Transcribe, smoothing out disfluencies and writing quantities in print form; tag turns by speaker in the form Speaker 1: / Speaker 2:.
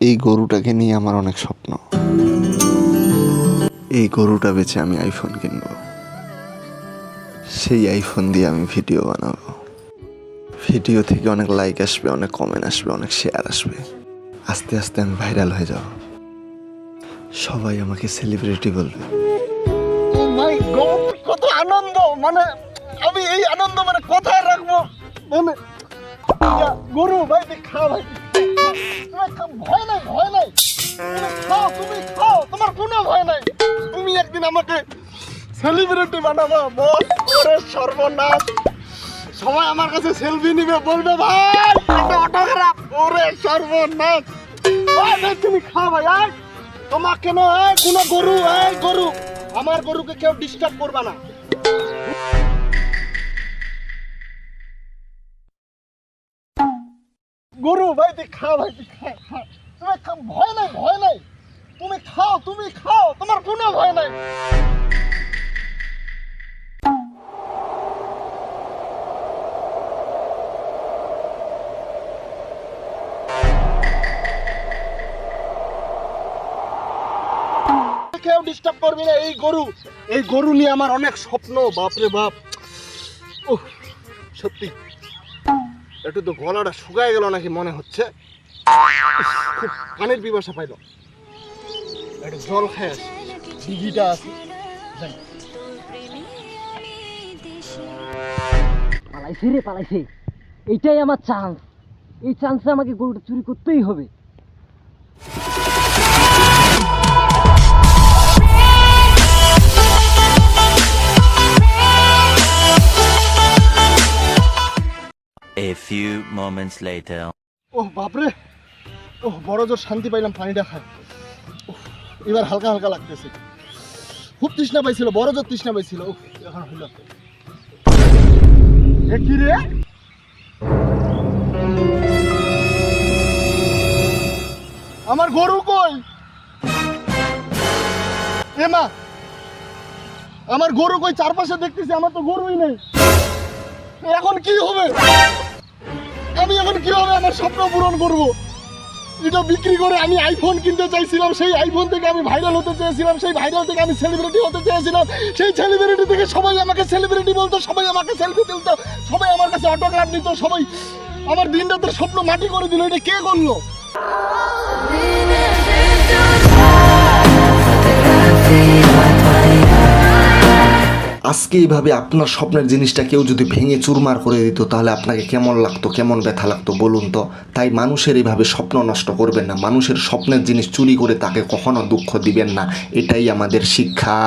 Speaker 1: এই গরুটাকে নিয়ে আমার অনেক স্বপ্ন। এই গরুটা বেচে আমি আইফোন কিনবো, সেই আইফোন দিয়ে আমি ভিডিও বানাবো। ভিডিও থেকে অনেক লাইক আসবে, অনেক কমেন্ট আসবে, অনেক শেয়ার আসবে। আস্তে আস্তে আমি ভাইরাল হয়ে যাব, সবাই আমাকে সেলিব্রিটি বলবে।
Speaker 2: ও মাই গড, কত আনন্দ! মানে আমি এই আনন্দ মানে কোথায় রাখবো? মানে গরু ভাই খা ভাই, ভয় নাই, ভয় নাই, তুমি খাও, তোমার কোনো ভয় নাই। তুমি একদিন আমাকে সেলিব্রিটি বানাবো বস। ওরে সর্বনাশ, সবাই আমার কাছে সেলফি নিবে, বলবে ভাই একটা অটোগ্রাফ। ওরে সর্বনাশ ভাই, তুমি খাও ভাই। আয় তোমার কেন কোনো গরু, গরু আমার গরুকে কেউ ডিস্টার্ব করবে না। গরু ভাই খাও ভাই, খা। তুমি ভয় নাই, ভয় নাই, তুমি খাও, তোমার কোনো ভয় নাই। কেউ ডিস্টার্ব করবি না। এই গরু নিয়ে আমার অনেক স্বপ্ন, বাপরে বাপ। ওহ সত্যি একটু তো গলাটা শুকায় গেল নাকি মনে হচ্ছে, খুব পানির পিপাসা পাইল, একটু জল খাই আসি, দিঘিটা আছে।
Speaker 3: পালাইছে রে, পালাইছে। এইটাই আমার চান্স, এই চান্সে আমাকে গরুটা চুরি করতেই হবে।
Speaker 4: A few moments later.
Speaker 2: ওহ বাপরে, ওহ বড় জোর শান্তি পাইলাম পানিটা খায়। এবার হালকা হালকা লাগতেছে। খুব তৃষ্ণা পাইছিল, বড় জোর তৃষ্ণা পাইছিল। এখন হইল কি রে? আমার গরু কই? এ মা, আমার গরু কই? চারপাশে দেখতেছি, আমার তো গরুই নেই। এখন কি হবে? আমি এখন কিভাবে আমার স্বপ্ন পূরণ করব? এটা বিক্রি করে আমি আইফোন কিনতে চাইছিলাম, সেই আইফোন থেকে আমি ভাইরাল হতে চেয়েছিলাম, সেই ভাইরাল থেকে আমি সেলিব্রিটি হতে চেয়েছিলাম, সেই সেলিব্রিটি থেকে সবাই আমাকে সেলিব্রিটি বলতো, সবাই আমাকে সেলফি তুলতো, সবাই আমার কাছে অটোগ্রাফ নিত, সবাই আমার দিন রাতের স্বপ্ন মাটি করে দিল। এটা কে করলো?
Speaker 1: আজকে এইভাবে আপনার স্বপ্নের জিনিসটা কেউ যদি ভেঙে চুরমার করে দিত, তাহলে আপনাকে কেমন লাগতো, কেমন ব্যথা লাগতো বলুন তো? তাই মানুষের এইভাবে স্বপ্ন নষ্ট করবেন না, মানুষের স্বপ্নের জিনিস চুরি করে তাকে কখনো দুঃখ দিবেন না, এটাই আমাদের শিক্ষা।